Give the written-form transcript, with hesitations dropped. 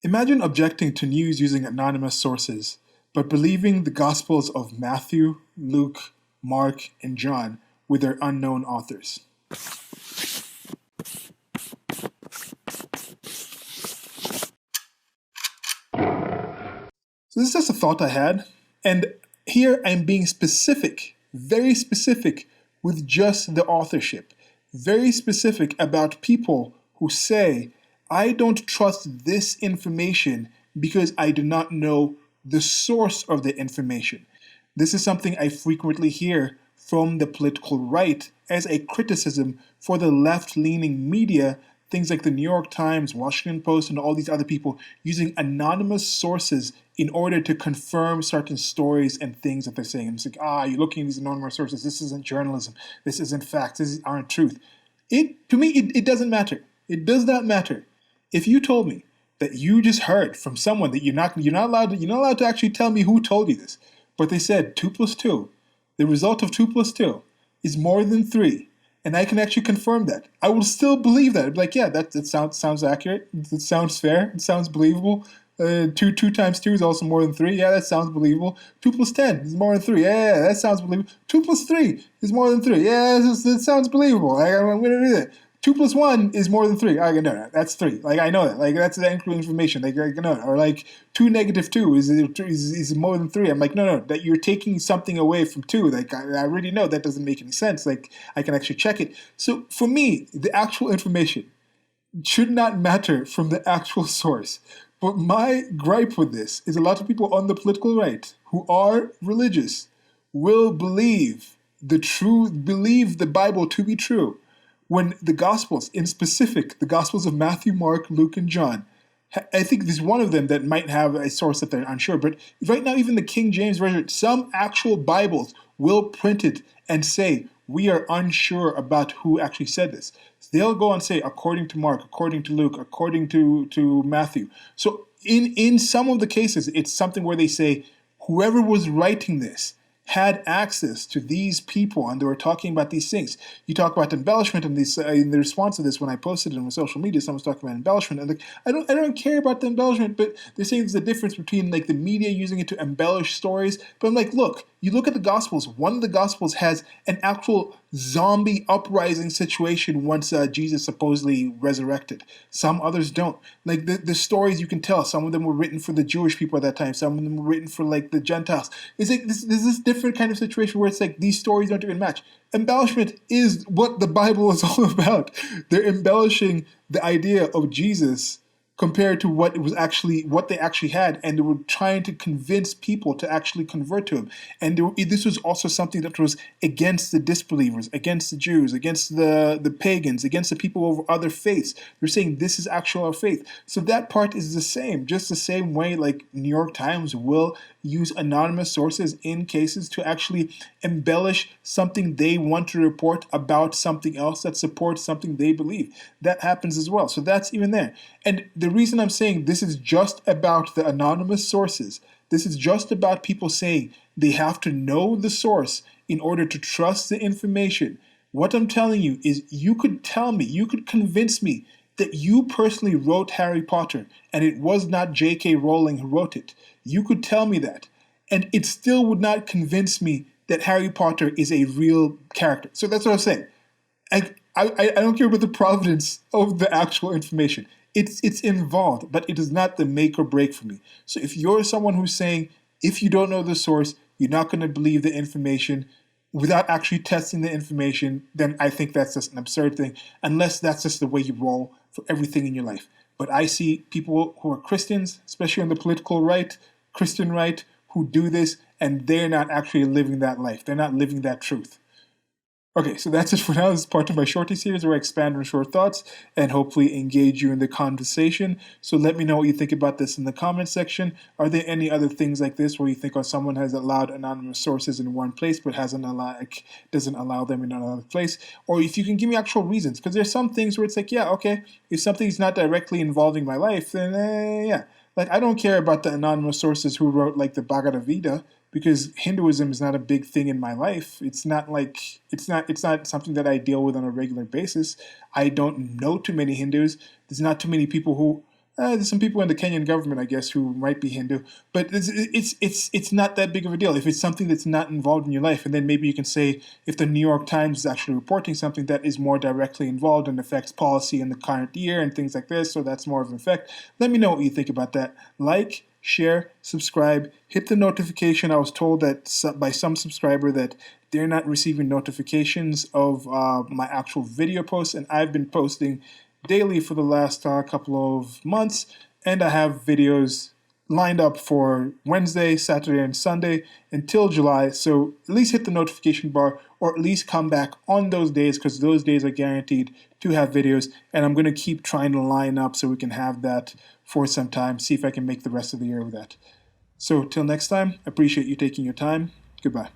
Imagine objecting to news using anonymous sources, but believing the Gospels of Matthew, Luke, Mark, and John with their unknown authors. So this is just a thought I had, and here I'm being specific, very specific with just the authorship, very specific about people who say, I don't trust this information because I do not know the source of the information. This is something I frequently hear from the political right as a criticism for the left-leaning media, things like the New York Times, Washington Post, and all these other people using anonymous sources in order to confirm certain stories and things that they're saying. And it's like, you're looking at these anonymous sources. This isn't journalism. This isn't facts. This aren't truth. To me, it doesn't matter. It does not matter. If you told me that you just heard from someone that you're not allowed to actually tell me who told you this, but they said 2 plus 2, the result of 2 plus 2 is more than 3, and I can actually confirm that, I will still believe that. I'd be like, yeah, that sounds accurate. It sounds fair. It sounds believable. 2 times 2 is also more than 3. Yeah, that sounds believable. 2 plus 10 is more than 3. Yeah, that sounds believable. 2 plus 3 is more than 3. Yeah, that sounds believable. I'm going to do that. 2 plus 1 is more than 3. I know that. That's 3. Like, I know that. Like, that's the actual information. Like, I know that. Or like 2 negative 2 is more than 3. I'm like, no, that you're taking something away from 2. Like, I already know that doesn't make any sense. Like, I can actually check it. So for me, the actual information should not matter from the actual source. But my gripe with this is a lot of people on the political right who are religious will believe the Bible to be true, when the Gospels, in specific, the Gospels of Matthew, Mark, Luke, and John, I think there's one of them that might have a source that they're unsure, but right now even the King James Version, some actual Bibles will print it and say, we are unsure about who actually said this. So they'll go and say, according to Mark, according to Luke, according to Matthew. So in some of the cases, it's something where they say, whoever was writing this had access to these people, and they were talking about these things. You talk about embellishment in these in the response to this when I posted it on social media. Someone's talking about embellishment, and like, I don't care about the embellishment, but they're saying there's a difference between like the media using it to embellish stories. But I'm like, look, you look at the Gospels. One of the Gospels has an actual zombie uprising situation once Jesus supposedly resurrected. Some others don't. Like the stories you can tell, some of them were written for the Jewish people at that time. Some of them were written for like the Gentiles. It's like this different kind of situation where it's like these stories don't even match. Embellishment is what the Bible is all about. They're embellishing the idea of Jesus compared to what they actually had, and they were trying to convince people to actually convert to him. And this was also something that was against the disbelievers, against the Jews, against the pagans, against the people of other faiths. They're saying this is actual our faith. So that part is the same, just the same way like New York Times will use anonymous sources in cases to actually embellish something they want to report about something else that supports something they believe. That happens as well. So that's even there. And the reason I'm saying this is just about the anonymous sources, this is just about people saying they have to know the source in order to trust the information. What I'm telling you is you could tell me, you could convince me that you personally wrote Harry Potter and it was not J.K. Rowling who wrote it. You could tell me that, and it still would not convince me that Harry Potter is a real character. So that's what I'm saying. I don't care about the provenance of the actual information. It's involved, but it is not the make or break for me. So if you're someone who's saying, if you don't know the source, you're not going to believe the information without actually testing the information, then I think that's just an absurd thing, unless that's just the way you roll for everything in your life. But I see people who are Christians, especially on the political right, Christian right, who do this, and they're not actually living that life. They're not living that truth. Okay, so that's it for now. This is part of my shorty series where I expand on short thoughts and hopefully engage you in the conversation. So let me know what you think about this in the comment section. Are there any other things like this where you think someone has allowed anonymous sources in one place but doesn't allow them in another place? Or if you can give me actual reasons, because there's some things where it's like, yeah, okay, if something's not directly involving my life, then yeah. Like, I don't care about the anonymous sources who wrote like the Bhagavad Gita, because Hinduism is not a big thing in my life. It's not something that I deal with on a regular basis. I don't know too many Hindus. There's not too many people who There's some people in the Kenyan government, I guess, who might be Hindu, but it's not that big of a deal. If it's something that's not involved in your life, and then maybe you can say if the New York Times is actually reporting something that is more directly involved and affects policy in the current year and things like this, so that's more of an effect. Let me know what you think about that. Like, share, subscribe, hit the notification. I was told that by some subscriber that they're not receiving notifications of my actual video posts, and I've been posting daily for the last couple of months, and I have videos lined up for Wednesday, Saturday, and Sunday until July. So at least hit the notification bar, or at least come back on those days, because those days are guaranteed to have videos, and I'm going to keep trying to line up so we can have that for some time, see if I can make the rest of the year with that. So till next time, I appreciate you taking your time. Goodbye.